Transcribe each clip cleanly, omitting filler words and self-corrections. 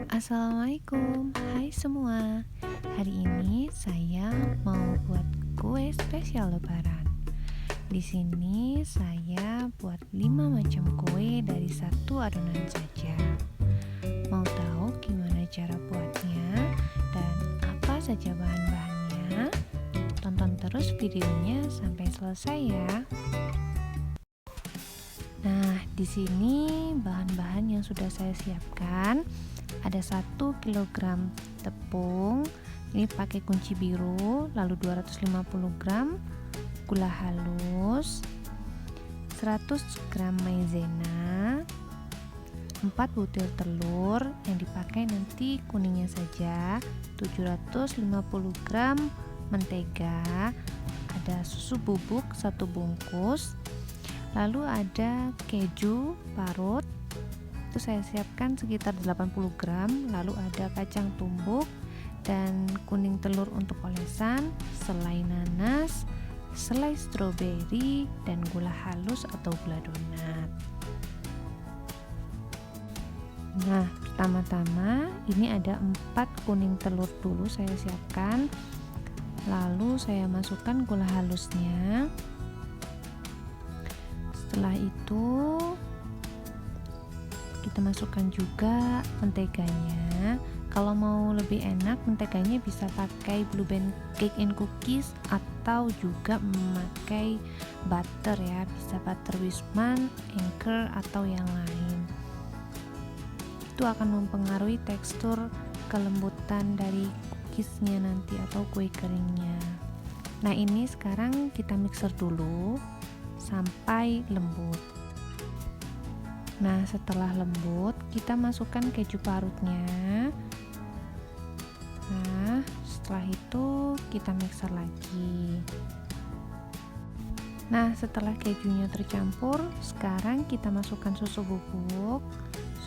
Assalamualaikum, hai semua. Hari ini saya mau buat kue spesial Lebaran. Di sini saya buat 5 macam kue dari satu adonan saja. Mau tahu gimana cara buatnya dan apa saja bahan-bahannya? Tonton terus videonya sampai selesai ya. Nah, di sini bahan-bahan yang sudah saya siapkan ada 1 kg tepung, ini pakai kunci biru, lalu 250 gram gula halus, 100 gram maizena, 4 butir telur yang dipakai nanti kuningnya saja, 750 gram mentega, ada susu bubuk 1 bungkus, lalu ada keju parut, itu saya siapkan sekitar 80 gram, lalu ada kacang tumbuk dan kuning telur untuk olesan, selai nanas, selai stroberi, dan gula halus atau gula donat. Nah, pertama-tama ini ada 4 kuning telur dulu saya siapkan, lalu saya masukkan gula halusnya. Setelah itu kita masukkan juga menteganya. Kalau mau lebih enak, menteganya bisa pakai Blue Band Cake and Cookies atau juga memakai butter ya, bisa butter Wisman, Anchor atau yang lain. Itu akan mempengaruhi tekstur kelembutan dari cookiesnya nanti atau kue keringnya. Nah, ini sekarang kita mixer dulu sampai lembut. Nah, setelah lembut kita masukkan keju parutnya. Nah, setelah itu kita mixer lagi. Nah, setelah kejunya tercampur, sekarang kita masukkan susu bubuk.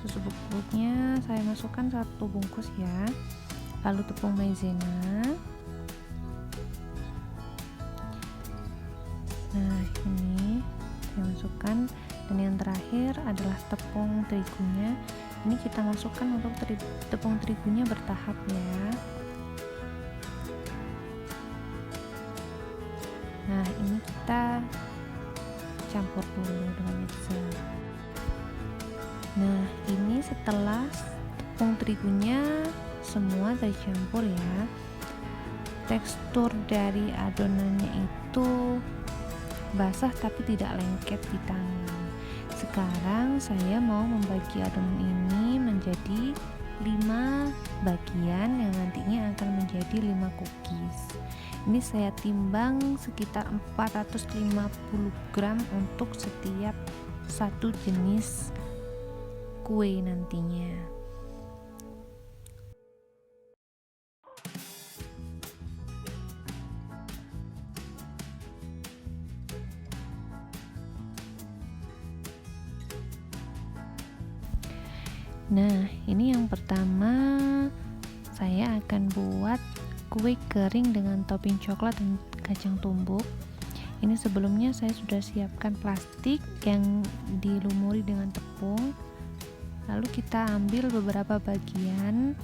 Susu bubuknya saya masukkan 1 bungkus ya, lalu tepung maizena. Nah, ini saya masukkan, dan yang terakhir adalah tepung terigunya. Ini kita masukkan untuk tepung terigunya bertahap ya. Nah, ini kita campur dulu dengan mixer. Nah, ini setelah tepung terigunya semua tercampur ya, tekstur dari adonannya itu basah tapi tidak lengket di tangan. Sekarang saya mau membagi adonan ini menjadi 5 bagian yang nantinya akan menjadi 5 cookies. Ini saya timbang sekitar 450 gram untuk setiap satu jenis kue nantinya. Nah, ini yang pertama saya akan buat kue kering dengan topping coklat dan kacang tumbuk. Ini sebelumnya saya sudah siapkan plastik yang dilumuri dengan tepung. Lalu kita ambil beberapa bagian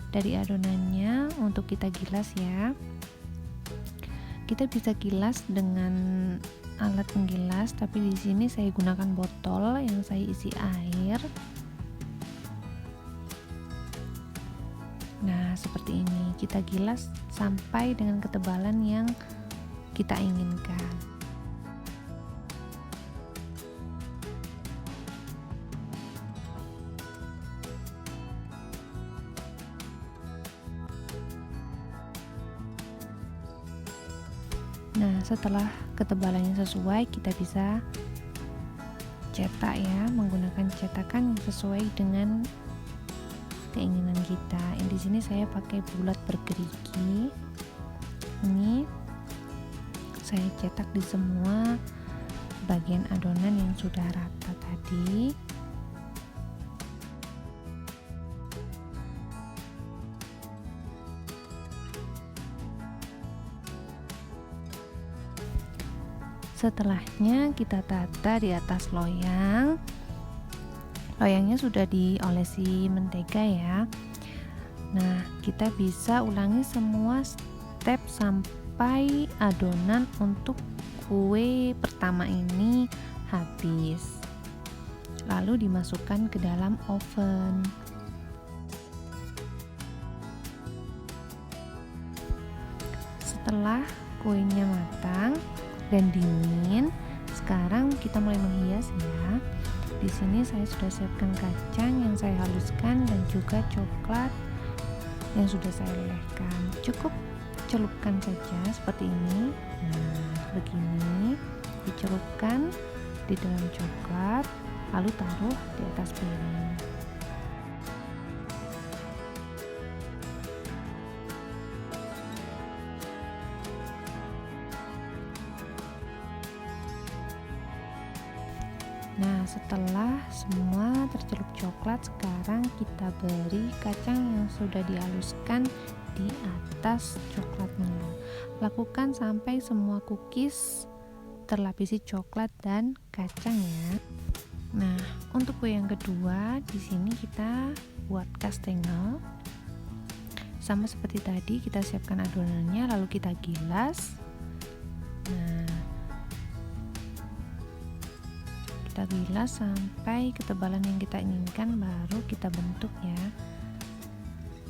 dari adonannya untuk kita gilas ya. Kita bisa gilas dengan alat penggilas, tapi di sini saya gunakan botol yang saya isi air. Nah, seperti ini kita gilas sampai dengan ketebalan yang kita inginkan. Nah, setelah ketebalannya sesuai, kita bisa cetak ya, menggunakan cetakan yang sesuai dengan keinginan kita. Di sini saya pakai bulat bergerigi. Ini saya cetak di semua bagian adonan yang sudah rata tadi. Setelahnya kita tata di atas loyang, loyangnya sudah diolesi mentega ya. Nah, kita bisa ulangi semua step sampai adonan untuk kue pertama ini habis. Lalu dimasukkan ke dalam oven. Setelah kuenya matang dan dingin, sekarang kita mulai menghias ya. Di sini saya sudah siapkan kacang yang saya haluskan dan juga coklat yang sudah saya lelehkan. Cukup celupkan saja seperti ini. Nah, begini dicelupkan di dalam coklat, lalu taruh di atas piring. Nah, setelah semua tercelup coklat, sekarang kita beri kacang yang sudah dihaluskan di atas coklatnya. Lakukan sampai semua cookies terlapisi coklat dan kacang ya. Nah, untuk kue yang kedua, di sini kita buat kastengel. Sama seperti tadi, kita siapkan adonannya lalu kita gilas. Nah, kita gilas sampai ketebalan yang kita inginkan, baru kita bentuk ya.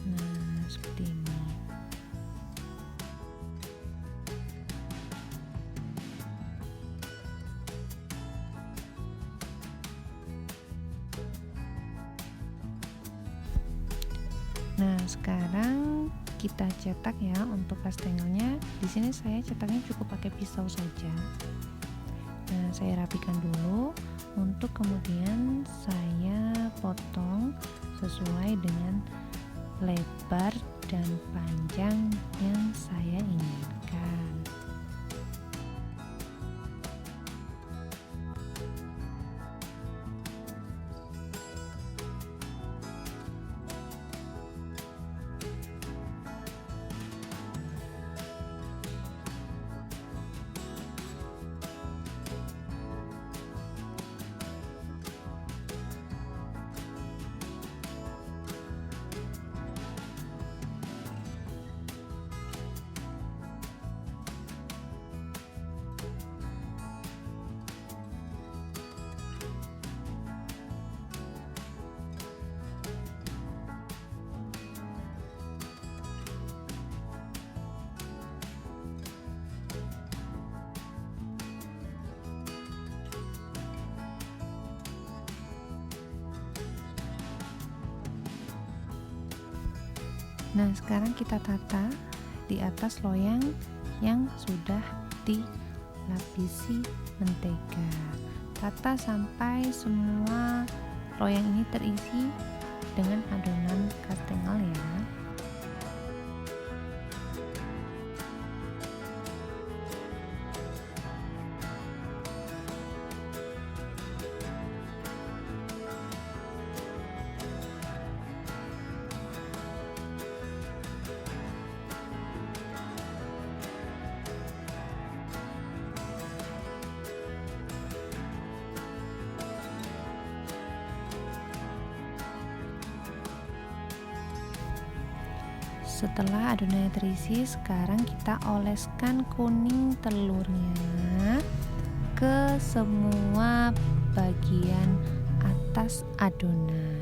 Nah, seperti ini. Nah, sekarang kita cetak ya untuk kastengelnya. Di sini saya cetaknya cukup pakai pisau saja. Nah, saya rapikan dulu untuk kemudian saya potong sesuai dengan lebar dan panjang yang saya inginkan. Nah, sekarang kita tata di atas loyang yang sudah dilapisi mentega. Tata sampai semua loyang ini terisi dengan adonan kastengel ya. Setelah adonannya terisi, sekarang kita oleskan kuning telurnya ke semua bagian atas adonan.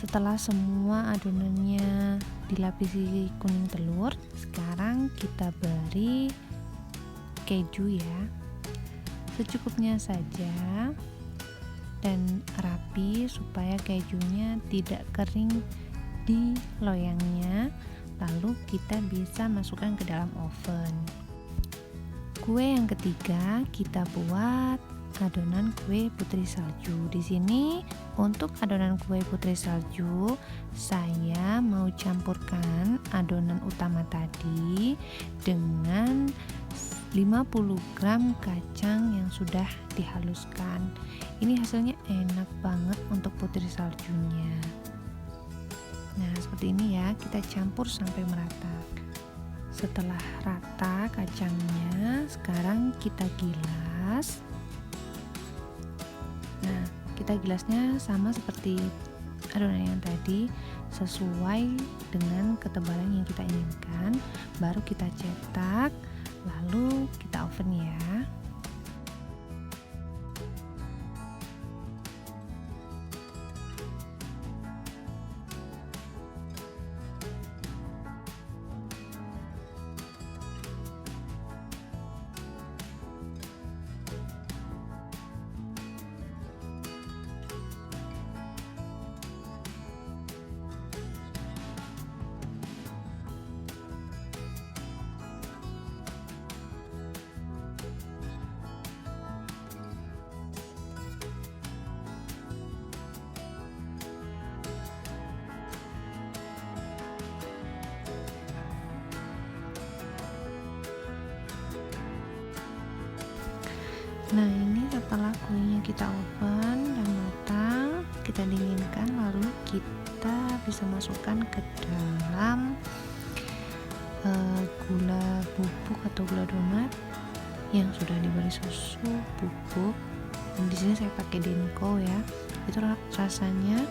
Setelah semua adonannya dilapisi kuning telur, sekarang kita beri keju ya, secukupnya saja dan rapi supaya kejunya tidak kering di loyangnya. Lalu kita bisa masukkan ke dalam oven. Kue yang ketiga kita buat adonan kue putri salju. Di sini untuk adonan kue putri salju saya mau campurkan adonan utama tadi dengan 50 gram kacang yang sudah dihaluskan. Ini hasilnya enak banget untuk putri saljunya. Nah, seperti ini ya, kita campur sampai merata. Setelah rata kacangnya, sekarang kita gilas. Nah, kita gilasnya sama seperti adonan yang tadi, sesuai dengan ketebalan yang kita inginkan. Baru kita cetak, lalu kita oven ya. Nah, ini setelah kuenya kita oven dan matang, kita dinginkan, lalu kita bisa masukkan ke dalam gula bubuk atau gula donat yang sudah diberi susu bubuk. Dan di sini saya pakai Denko ya. Itu rasanya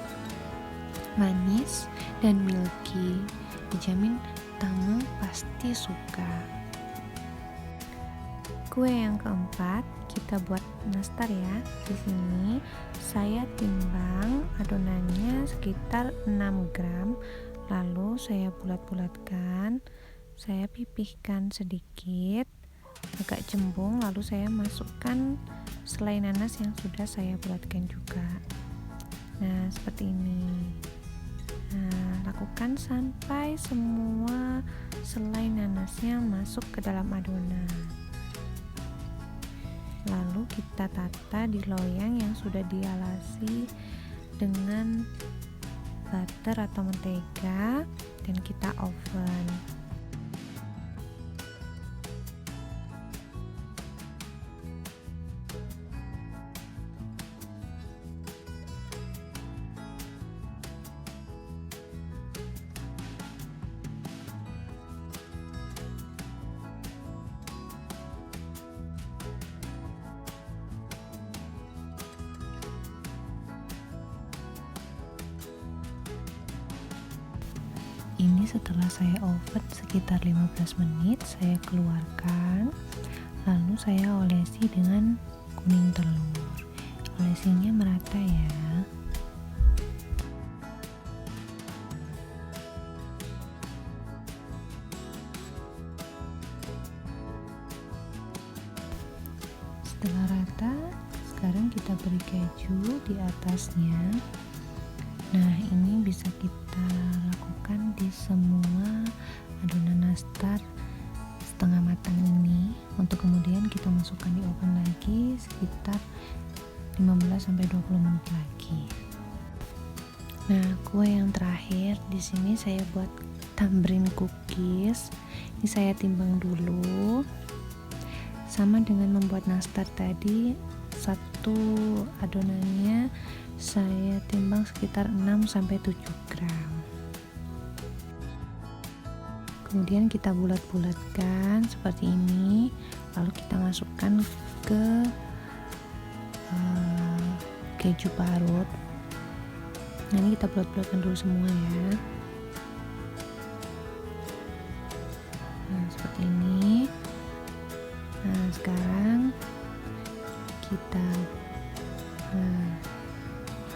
manis dan milky. Dijamin tamu pasti suka. Kue yang keempat kita buat nastar ya. Di sini saya timbang adonannya sekitar 6 gram, lalu saya bulat-bulatkan, saya pipihkan sedikit agak cembung, lalu saya masukkan selai nanas yang sudah saya bulatkan juga. Nah, seperti ini. Nah, lakukan sampai semua selai nanasnya masuk ke dalam adonan. Lalu kita tata di loyang yang sudah dialasi dengan butter atau mentega dan kita oven. Ini setelah saya oven sekitar 15 menit, saya keluarkan, lalu saya olesi dengan kuning telur. Olesinya merata ya. Setelah rata, sekarang kita beri keju di atasnya. Nah, ini bisa kita lakukan di semua adonan nastar setengah matang ini, untuk kemudian kita masukkan di oven lagi sekitar 15-20 menit lagi. Nah, kue yang terakhir di sini saya buat tambrin cookies. Ini saya timbang dulu. Sama dengan membuat nastar tadi, satu adonannya saya timbang sekitar 6-7 gram. Kemudian kita bulat-bulatkan seperti ini, lalu kita masukkan ke keju parut. Nah, ini kita bulat-bulatkan dulu semua ya. Nah, seperti ini. Nah, sekarang kita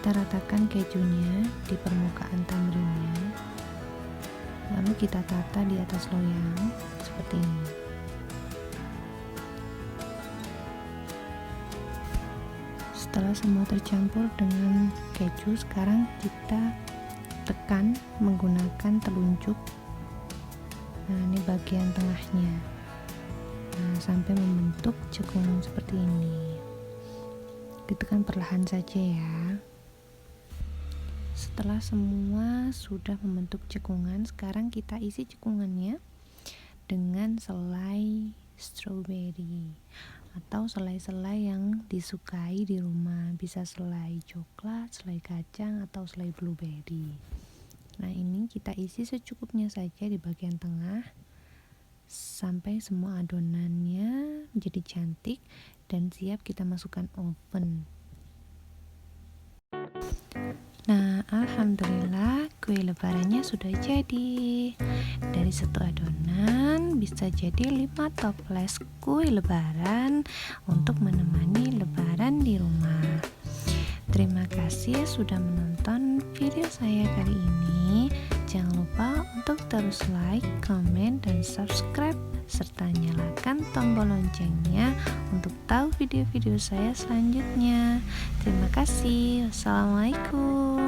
ratakan kejunya di permukaan tambrinnya, lalu kita tata di atas loyang seperti ini. Setelah semua tercampur dengan keju, sekarang kita tekan menggunakan telunjuk. Nah, ini bagian tengahnya. Nah, sampai membentuk cekungan seperti ini. Ditekan perlahan saja ya. Setelah semua sudah membentuk cekungan, sekarang kita isi cekungannya dengan selai strawberry, atau selai-selai yang disukai di rumah, bisa selai coklat, selai kacang, atau selai blueberry. Nah, ini kita isi secukupnya saja di bagian tengah sampai semua adonannya menjadi cantik dan siap kita masukkan oven. Nah, alhamdulillah kue lebarannya sudah jadi. Dari satu adonan bisa jadi 5 toples kue lebaran untuk menemani lebaran di rumah. Terima kasih sudah menonton video saya kali ini. Jangan lupa untuk terus like, komen, dan subscribe serta nyalakan tombol loncengnya untuk tahu video-video saya selanjutnya. Terima kasih. Wassalamualaikum.